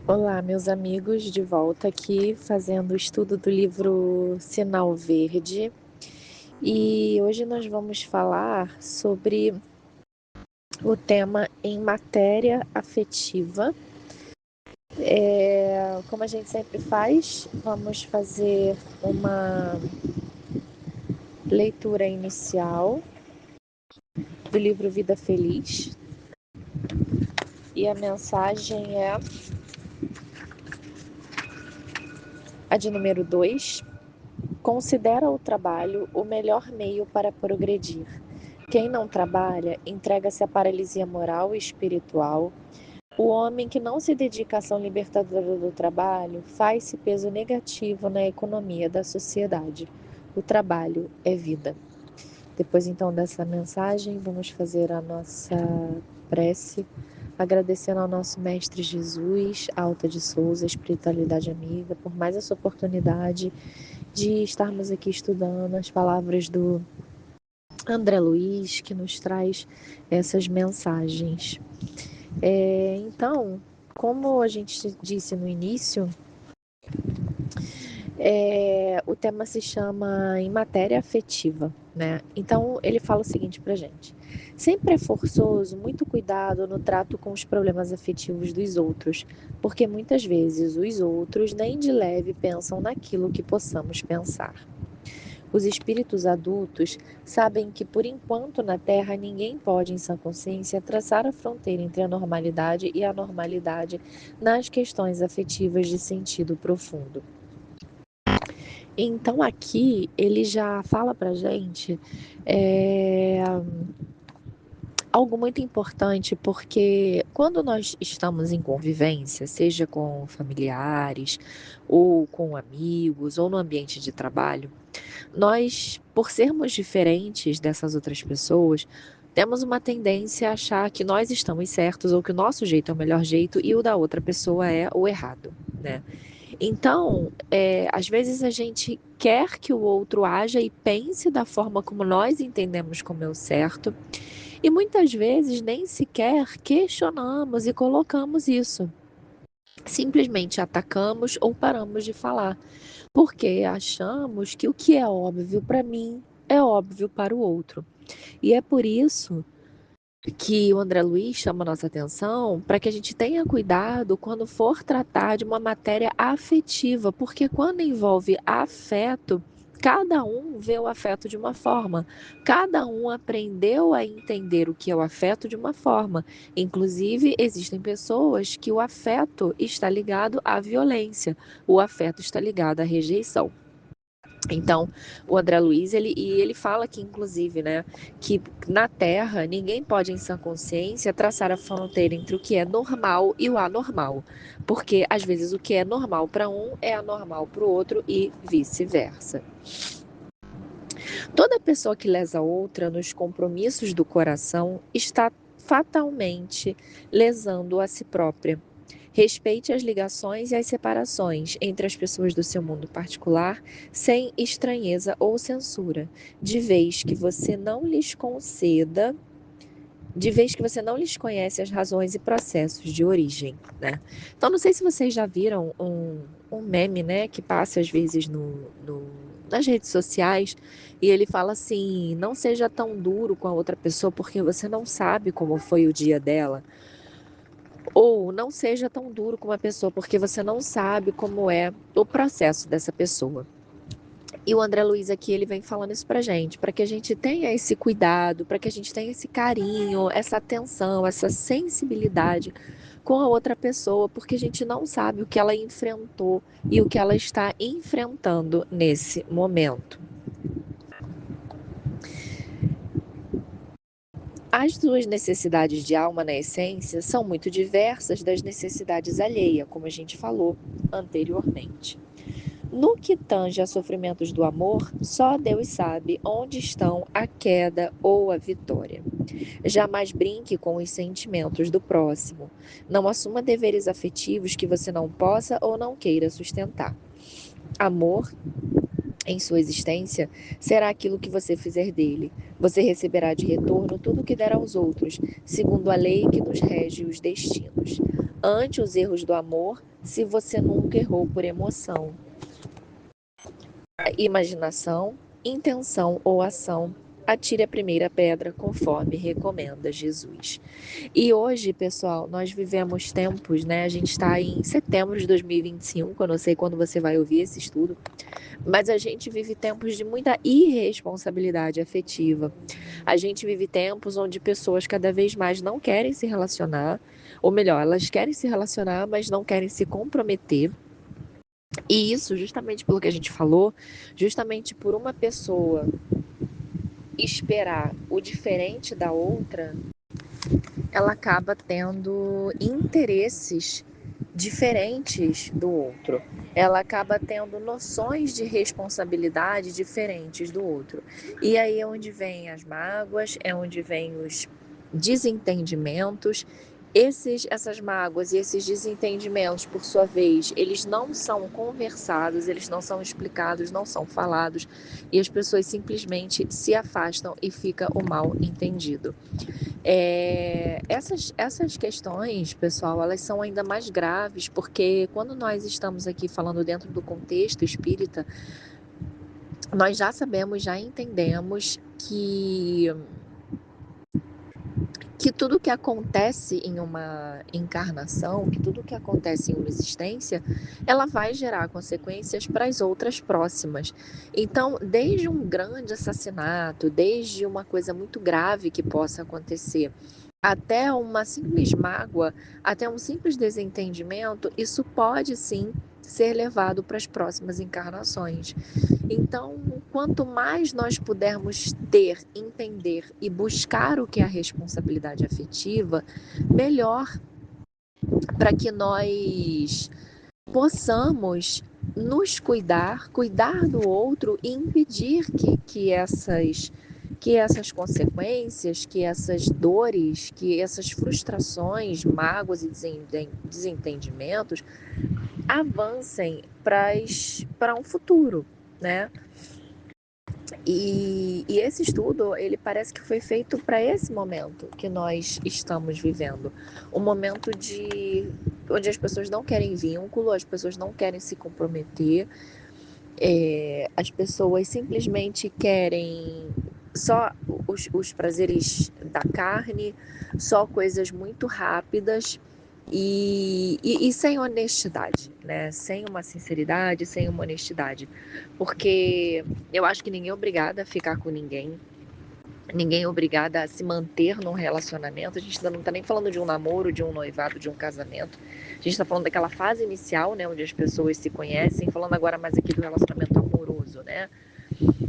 Olá, meus amigos, de volta aqui fazendo o estudo do livro Sinal Verde. E hoje nós vamos falar sobre o tema em matéria afetiva. Como a gente sempre faz, vamos fazer uma leitura inicial do livro Vida Feliz. E a mensagem é a de número 2. Considera o trabalho o melhor meio para progredir. Quem não trabalha entrega-se à paralisia moral e espiritual. O homem que não se dedica à ação libertadora do trabalho faz-se peso negativo na economia da sociedade. O trabalho é vida. Depois então dessa mensagem, vamos fazer a nossa prece, agradecendo ao nosso Mestre Jesus, Alta de Souza, Espiritualidade Amiga, por mais essa oportunidade de estarmos aqui estudando as palavras do André Luiz, que nos traz essas mensagens. Então, como a gente disse no início, o tema se chama Em Matéria Afetiva, né? Então, ele fala o seguinte pra gente: sempre é forçoso muito cuidado no trato com os problemas afetivos dos outros, porque muitas vezes os outros nem de leve pensam naquilo que possamos pensar. Os espíritos adultos sabem que, por enquanto, na Terra, ninguém pode, em sã consciência, traçar a fronteira entre a normalidade e a anormalidade nas questões afetivas de sentido profundo. Então, aqui ele já fala para gente é, algo muito importante, porque quando nós estamos em convivência, seja com familiares, ou com amigos, ou no ambiente de trabalho, nós, por sermos diferentes dessas outras pessoas, temos uma tendência a achar que nós estamos certos ou que o nosso jeito é o melhor jeito e o da outra pessoa é o errado, né? Então, às vezes a gente quer que o outro haja e pense da forma como nós entendemos como é o certo, e muitas vezes nem sequer questionamos e colocamos isso. Simplesmente atacamos ou paramos de falar, porque achamos que o que é óbvio para mim é óbvio para o outro. E é por isso que o André Luiz chama a nossa atenção para que a gente tenha cuidado quando for tratar de uma matéria afetiva, porque quando envolve afeto, cada um vê o afeto de uma forma, cada um aprendeu a entender o que é o afeto de uma forma. Inclusive, existem pessoas que o afeto está ligado à violência, o afeto está ligado à rejeição. Então, o André Luiz, ele fala que, inclusive, né, que na Terra ninguém pode, em sã consciência, traçar a fronteira entre o que é normal e o anormal, porque às vezes o que é normal para um é anormal para o outro e vice-versa. Toda pessoa que lesa outra nos compromissos do coração está fatalmente lesando a si própria. Respeite as ligações e as separações entre as pessoas do seu mundo particular, sem estranheza ou censura, de vez que você não lhes conceda, de vez que você não lhes conhece as razões e processos de origem, né? Então, não sei se vocês já viram um meme, né, que passa às vezes nas redes sociais, e ele fala assim: não seja tão duro com a outra pessoa porque você não sabe como foi o dia dela. Ou não seja tão duro com uma pessoa, porque você não sabe como é o processo dessa pessoa. E o André Luiz aqui, ele vem falando isso pra gente, para que a gente tenha esse cuidado, para que a gente tenha esse carinho, essa atenção, essa sensibilidade com a outra pessoa, porque a gente não sabe o que ela enfrentou e o que ela está enfrentando nesse momento. As suas necessidades de alma, na essência, são muito diversas das necessidades alheias, como a gente falou anteriormente. No que tange a sofrimentos do amor, só Deus sabe onde estão a queda ou a vitória. Jamais brinque com os sentimentos do próximo. Não assuma deveres afetivos que você não possa ou não queira sustentar. Amor, em sua existência, será aquilo que você fizer dele. Você receberá de retorno tudo o que der aos outros, segundo a lei que nos rege os destinos. Ante os erros do amor, se você nunca errou por emoção, imaginação, intenção ou ação, atire a primeira pedra conforme recomenda Jesus. E hoje, pessoal, nós vivemos tempos, né? A gente está em setembro de 2025, eu não sei quando você vai ouvir esse estudo, mas a gente vive tempos de muita irresponsabilidade afetiva. A gente vive tempos onde pessoas cada vez mais não querem se relacionar, ou melhor, elas querem se relacionar, mas não querem se comprometer. E isso, justamente pelo que a gente falou, justamente por uma pessoa esperar o diferente da outra, ela acaba tendo interesses diferentes do outro. Ela acaba tendo noções de responsabilidade diferentes do outro. E aí é onde vem as mágoas, é onde vem os desentendimentos. Essas mágoas e esses desentendimentos, por sua vez, eles não são conversados, eles não são explicados, não são falados, e as pessoas simplesmente se afastam e fica o mal entendido. Essas questões, pessoal, elas são ainda mais graves, porque quando nós estamos aqui falando dentro do contexto espírita, nós já sabemos, já entendemos que tudo que acontece em uma encarnação, que tudo que acontece em uma existência, ela vai gerar consequências para as outras próximas. Então, desde um grande assassinato, desde uma coisa muito grave que possa acontecer, até uma simples mágoa, até um simples desentendimento, isso pode sim ser levado para as próximas encarnações. Então, quanto mais nós pudermos ter, entender e buscar o que é a responsabilidade afetiva, melhor para que nós possamos nos cuidar, cuidar do outro e impedir que essas consequências, que essas dores, que essas frustrações, mágoas e desentendimentos avancem para um futuro, né? E esse estudo, ele parece que foi feito para esse momento que nós estamos vivendo. Um momento onde as pessoas não querem vínculo, as pessoas não querem se comprometer, as pessoas simplesmente querem só os prazeres da carne, só coisas muito rápidas e sem honestidade, né? Sem uma sinceridade, sem uma honestidade. Porque eu acho que ninguém é obrigado a ficar com ninguém. Ninguém é obrigada a se manter num relacionamento. A gente ainda não está nem falando de um namoro, de um noivado, de um casamento. A gente está falando daquela fase inicial, né, onde as pessoas se conhecem, falando agora mais aqui do relacionamento amoroso, né?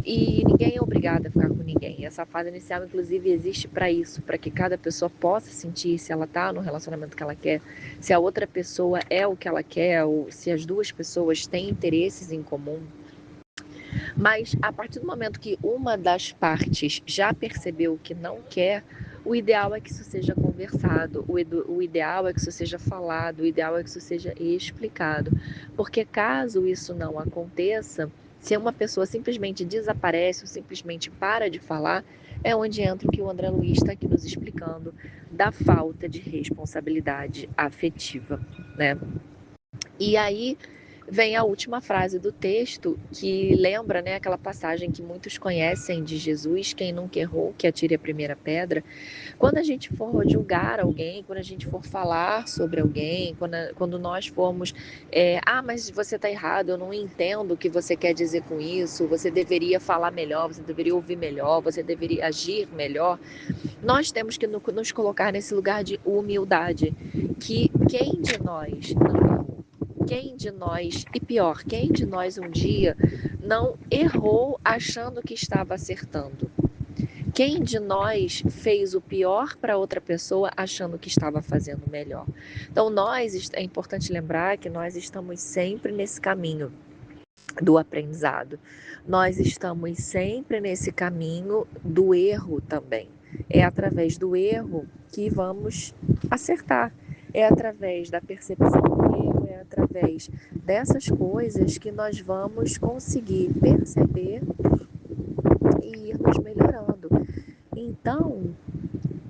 E ninguém é obrigado a ficar com ninguém. Essa fase inicial, inclusive, existe para isso, para que cada pessoa possa sentir se ela está no relacionamento que ela quer, se a outra pessoa é o que ela quer, ou se as duas pessoas têm interesses em comum. Mas a partir do momento que uma das partes já percebeu que não quer, o ideal é que isso seja conversado, o ideal é que isso seja falado, o ideal é que isso seja explicado. Porque caso isso não aconteça, se uma pessoa simplesmente desaparece ou simplesmente para de falar, é onde entra o que o André Luiz está aqui nos explicando, da falta de responsabilidade afetiva, né? E aí vem a última frase do texto, que lembra, né, aquela passagem que muitos conhecem de Jesus: quem nunca errou, que atire a primeira pedra. Quando a gente for julgar alguém, quando a gente for falar sobre alguém, quando nós formos, mas você está errado, eu não entendo o que você quer dizer com isso, você deveria falar melhor, você deveria ouvir melhor, você deveria agir melhor, nós temos que nos colocar nesse lugar de humildade, que quem de nós não errou? Quem de nós, e pior, quem de nós um dia não errou achando que estava acertando? Quem de nós fez o pior para outra pessoa achando que estava fazendo o melhor? Então, é importante lembrar que nós estamos sempre nesse caminho do aprendizado. Nós estamos sempre nesse caminho do erro também. É através do erro que vamos acertar. É através da percepção do erro, é através dessas coisas que nós vamos conseguir perceber e ir nos melhorando. Então,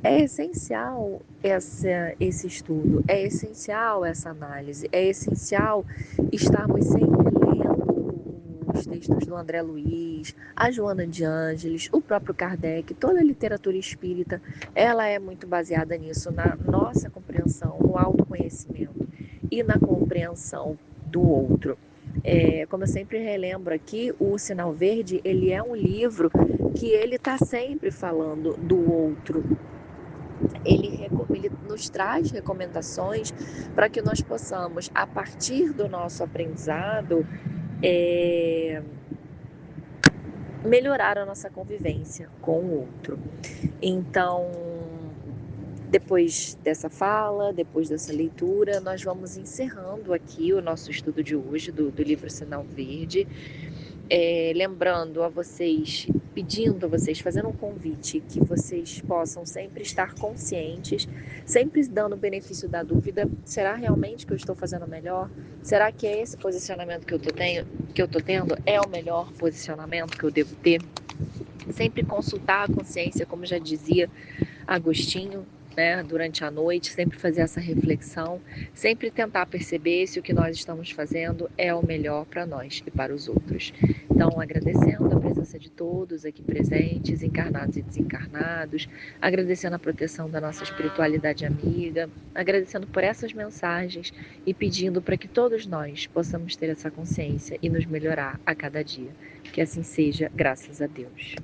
É essencial esse estudo, é essencial essa análise, é essencial estarmos sempre lendo os textos do André Luiz, a Joana de Ângeles, o próprio Kardec, toda a literatura espírita, ela é muito baseada nisso, na nossa compreensão, no autoconhecimento e na compreensão do outro. Como eu sempre relembro aqui, o Sinal Verde, ele é um livro que ele está sempre falando do outro, ele nos traz recomendações para que nós possamos, a partir do nosso aprendizado, melhorar a nossa convivência com o outro. Então, depois dessa fala, depois dessa leitura, nós vamos encerrando aqui o nosso estudo de hoje do livro Sinal Verde. Lembrando a vocês, pedindo a vocês, fazendo um convite que vocês possam sempre estar conscientes, sempre dando o benefício da dúvida. Será realmente que eu estou fazendo melhor? Será que esse posicionamento que eu estou tendo é o melhor posicionamento que eu devo ter? Sempre consultar a consciência, como já dizia Agostinho, né, durante a noite, sempre fazer essa reflexão, sempre tentar perceber se o que nós estamos fazendo é o melhor para nós e para os outros. Então, agradecendo a presença de todos aqui presentes, encarnados e desencarnados, agradecendo a proteção da nossa espiritualidade amiga, agradecendo por essas mensagens e pedindo para que todos nós possamos ter essa consciência e nos melhorar a cada dia. Que assim seja, graças a Deus.